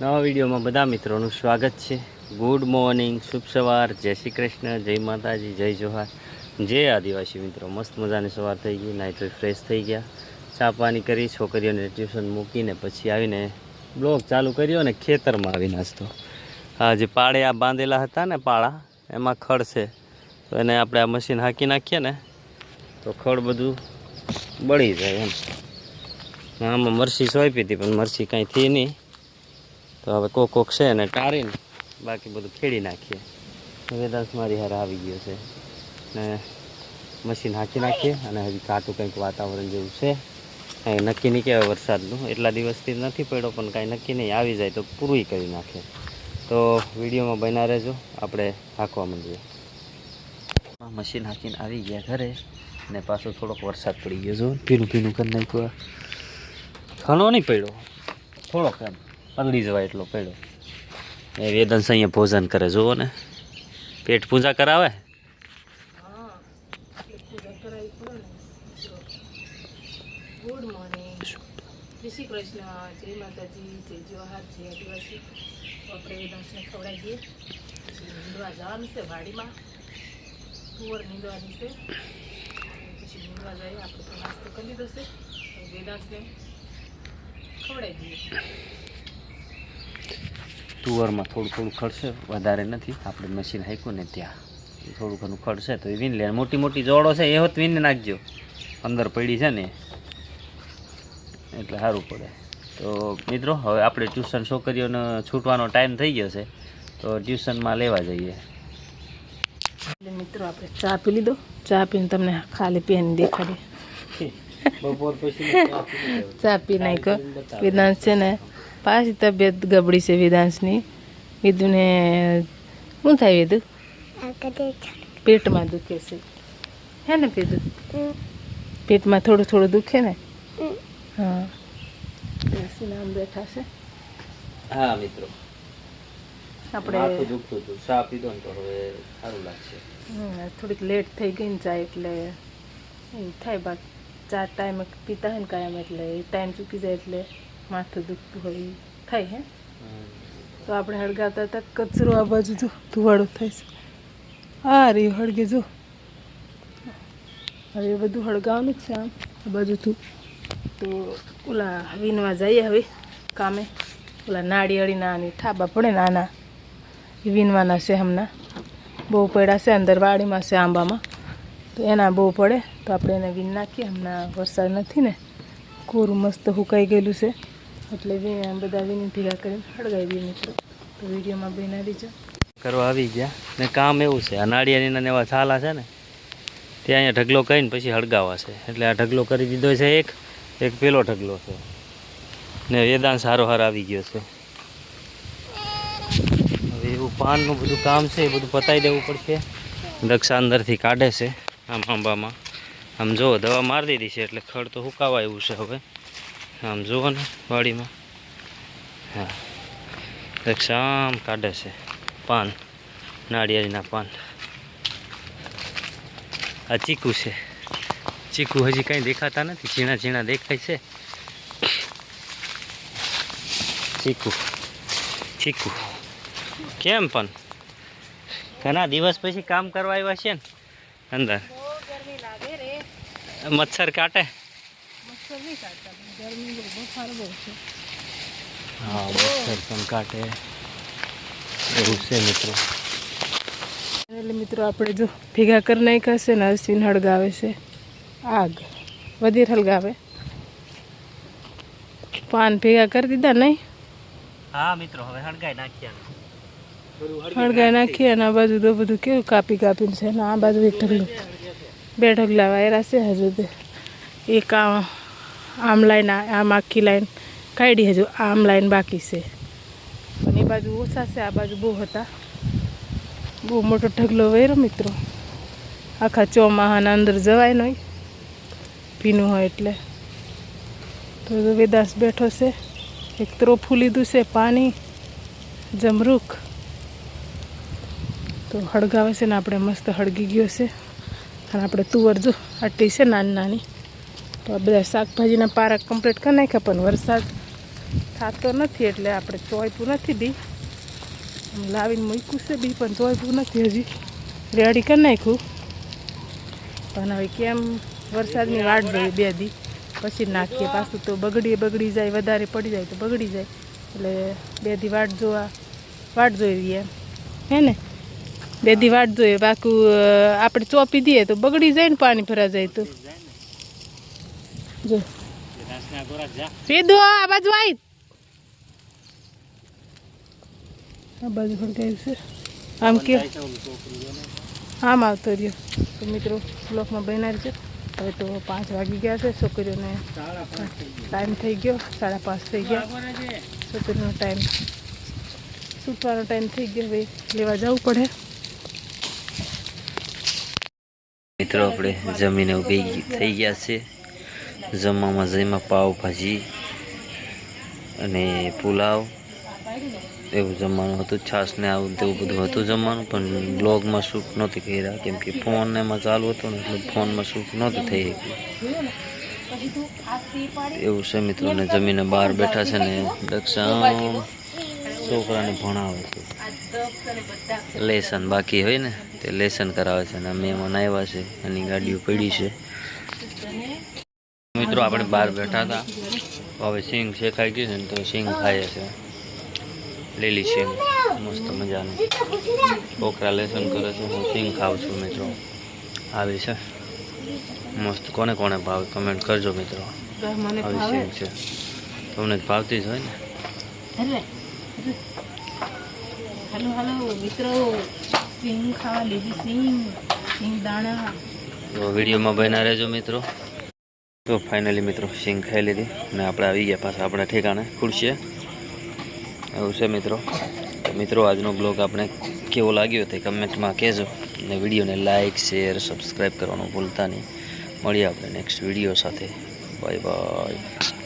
નવા વિડીયોમાં બધા મિત્રોનું સ્વાગત છે। ગુડ મોર્નિંગ, શુભ સવાર, જય શ્રી કૃષ્ણ, જય માતાજી, જય જોહાર, જય આદિવાસી મિત્રો। મસ્ત મજાની સવાર થઈ ગઈ, નાઈ તો ફ્રેશ થઈ ગયા, ચા પાણી કરી, છોકરીઓને ટ્યુશન મૂકીને પછી આવીને બ્લોગ ચાલુ કર્યો ને ખેતરમાં આવી નાસ્તો। આ જે પાળે આ બાંધેલા હતા ને પાળા, એમાં ખડ છે, તો એને આપણે આ મશીન હાંકી નાખીએ ને તો ખડ બધું બળી જાય એમ। આમાં મરચી સોંપી હતી પણ મરચી કાંઈ થઈ નહીં, તો હવે કોક છે ને ટારીને બાકી બધું ખેડી નાખીએ। વેદાંશ મારી હારે આવી ગયો છે ને મશીન હાંકી નાખીએ અને હજી કાંટું કંઈક વાતાવરણ જેવું છે, કાંઈ નક્કી નહીં કહેવાય વરસાદનું। એટલા દિવસથી નથી પડ્યો પણ કાંઈ નક્કી નહીં, આવી જાય તો પૂરું કરી નાખે। તો વિડીયોમાં બન્યા રહેજો, આપણે હાંકવા માંડીએ। મશીન હાંકીને આવી ગયા ઘરે ને પાછો થોડોક વરસાદ પડી ગયો, જો ભીનું ભીનું કરી નાખ્યું। ઘણો નહીં પડ્યો, થોડોક એમ પલળી જવાય એટલો પડ્યો। એ વેદાંશ અહીંયા ભોજન કરે, જુઓ ને, પેટ પૂજા કરાવે। ગુડ મોર્નિંગ, જય શ્રી કૃષ્ણ, જય માતાજી, જય જોહાર, જય આદિવાસી। આપણે વેદાંશને ખવડાવી દઈએ, પછી નીંદવા જવાનું છે વાડીમાં, તુવર નીંદવાની છે, પછી નીંદવા જઈએ। આપણે તો નાસ્તો કરી લીધો છે, વેદાંશને ખવડાવી દઈએ। તુવરમાં થોડું થોડું ખડશે, વધારે નથી। આપણે મશીન હાંક્યું ને ત્યાં થોડું ઘણું ખડશે તો એ વીન લે। મોટી મોટી જોડો છે એ હોત વીન નાખજો, અંદર પડી છે ને એટલે સારું પડે। તો મિત્રો હવે આપણે ટ્યુશન છોકરીઓને છૂટવાનો ટાઈમ થઈ ગયો છે, તો ટ્યુશનમાં લેવા જઈએ। મિત્રો આપણે ચા પી લીધો, ચા પીને તમને ખાલી પીને દેખાડી। બપોર પછી ચા પી નાખ્યો। વેદાંશ છે ને પાછી તબિયત ગબડી છે વેદાંશની। વિદુને શું થાય વિદુ? પેટમાં દુખે છે, હે ને વિદુ? પેટમાં થોડું થોડું દુખે ને? હા, બેસીને આમ બેઠા છે। હા મિત્રો, આપણે માથું દુખતું હતું, ચા પીધો ને તો હવે સારું લાગશે। થોડીક લેટ થઈ ગઈ ને ચા, એટલે એવું થાય। બાકી ચા ટાઈમે પીતા હોય ને કાયમ, એટલે એ ટાઈમ ચૂકી જાય એટલે માથું દુખતું હોય એવું થાય। હે તો આપણે હળગાવતા હતા કચરો, આ બાજુ જો ધુવાડો થાય છે, આ રે હળગે જો। હવે બધું હળગાવવાનું જ છે આમ આ બાજુથી। તો ઓલા વીનવા જઈએ હવે કામે, ઓલા નાળિયેળીના અને ઠાબા પડે ને આના, એ વીનવાના છે હમણાં। બહુ પડ્યા છે અંદર વાડીમાં છે આંબામાં, તો એના બહુ પડે તો આપણે એને વીન નાખીએ। હમણાં વરસાદ નથી ને, કોરું મસ્ત સુકાઈ ગયેલું છે, એટલે બધા વીની ભેગા કરીને હળગાવી દઈએ મિત્રો। તો વિડીયોમાં બના દીજો। કરવા આવી ગયા ને કામ એવું છે, આ નાળિયેરીના એવા છાલા છે ને ત્યાં અહીંયા ઢગલો કરીને પછી હળગાવા છે, એટલે આ ઢગલો કરી દીધો છે। એક પેલો ઢગલો છે ને વેદાંશ હારોહાર આવી ગયો છે। હવે એવું પાનનું બધું કામ છે એ બધું પતાવી દેવું પડશે। દક્ષા અંદરથી કાઢે છે આમ આંબામાં, આમ જુઓ દવા મારી દીધી છે એટલે ખડ તો સુકાવા એવું છે હવે। આમ જુઓ ને વાડીમાં, હા દક્ષા આમ કાઢે છે પાન, નાળિયેરીના પાન। આ ચીકુ છે, ચીકુ હજી કાંઈ દેખાતા નથી, ઝીણા ઝીણા દેખાય છે। ચીકુ ચીકુ કેમ પણ ઘણા દિવસ પછી કામ કરવા આવ્યા છે ને અંદર? મચ્છર કાટે? હા મચ્છર પણ કાટે એવું છે મિત્રો। એટલે મિત્રો આપણે જો ભેગા કરી નાખ્યા છે ને, અશ્વિન હળગાવે છે આગ, વધીર હળગાવે। પાન ભેગા કરી દીધા નહીં? હા મિત્રો, હવે હળગાઈ નાખીએ, હળગાઈ નાખીએ। અને આ બાજુ તો બધું કેવું કાપી કાપીને છે ને, આ બાજુ એક ઢગલો, બે ઢગલા વાયરા છે હજુ તો। એક આમ લાઈન, આમ આખી લાઈન કાઢી, હજુ આમ લાઈન બાકી છે, પણ એ બાજુ ઓછા છે, આ બાજુ બહુ હતા। બહુ મોટો ઢગલો વાયરો મિત્રો, આખા ચોમાહાના અંદર જવાય નહીં, ભીનું હોય એટલે। તો વેદાંશ બેઠો છે, એક ત્રોફું લીધું છે પાણી જમરૂખ, તો હળગાવે છે ને આપણે મસ્ત હળગી ગયો છે। અને આપણે તુવર જો આટલી છે નાની નાની, તો આ બધા શાકભાજીના પારા કમ્પ્લીટ કરી નાખ્યા, પણ વરસાદ થતો નથી એટલે આપણે ચોયપું નથી બી લાવીને મૂક્યું છે બી પણ ચોયપું નથી હજી રેડી કરી નાખ્યું પણ હવે કેમ વરસાદની વાટ જોઈએ 2 દી પછી નાખીએ પાછું તો બગડી જાય વધારે પડી જાય તો બગડી જાય એટલે 2 દી વાટ જોઈ રહીએ હે ને 2 દી વાટ જોઈએ બાકી આપણે ચોપી દઈએ તો બગડી જાય ને પાણી ભરા જાય તો જો પીધો આ બાજુ આવી આ બાજુ હલગાયું છે આમ કે આમ આવતો રહ્યો તો મિત્રો બ્લોકમાં બનાવી છે હવે તો 5 વાગી ગયા છે છોકરીઓને ટાઈમ થઈ ગયો 5:30 થઈ ગયા છોકરીનો ટાઈમ સૂટવાનો ટાઈમ થઈ ગયો હવે લેવા જવું પડે મિત્રો આપણે જમીને ઊભી થઈ ગયા છે જમવામાં જઈમાં પાવભાજી અને પુલાવ એવું જમવાનું હતું છાશ ને આવું તેવું બધું હતું જમવાનું પણ બ્લોગમાં શૂટ નહોતી કર્યા કેમ કે ફોન એમાં ચાલુ હતો ને એટલે ફોનમાં શૂટ નહોતું થઈ શક્યું એવું છે મિત્રોને જમીને બહાર બેઠા છે ને દક્ષા છોકરાને ભણાવે છે લેસન બાકી હોય ને તે લેસન કરાવે છે અને મહેમાન આવ્યા છે એની ગાડીઓ પડી છે મિત્રો આપણે બહાર બેઠા હતા હવે સિંગ શેકાઈ ગઈ છે ને તો સિંગ ખાઈએ છે લીલી સિંગ મસ્ત મજાનું છોકરા લેસન કરે છે હું સિંગ ખાઉં છું મિત્રો આવી છે મસ્ત કોને કોને ભાવે કમેન્ટ કરજો મિત્રો આવી સિંગ છે તમને જ ભાવતી જ હોય ને હાલો મિત્રો સિંગ ખાવા લીધી સિંગ દાણા તો વિડીયોમાં બન્યા રહેજો મિત્રો તો ફાઇનલી મિત્રો સિંગ ખાઈ લીધી અને આપણે આવી ગયા પાછા આપણા ઠેકાણે ખુરશીએ એવું છે મિત્રો તો મિત્રો આજનો બ્લોગ આપણે કેવો લાગ્યો તે કમેન્ટમાં કહેજો અને વિડીયોને લાઇક શેર સબસ્ક્રાઈબ કરવાનું ભૂલતા નહીં મળીએ આપણે નેક્સ્ટ વિડીયો સાથે બાય બાય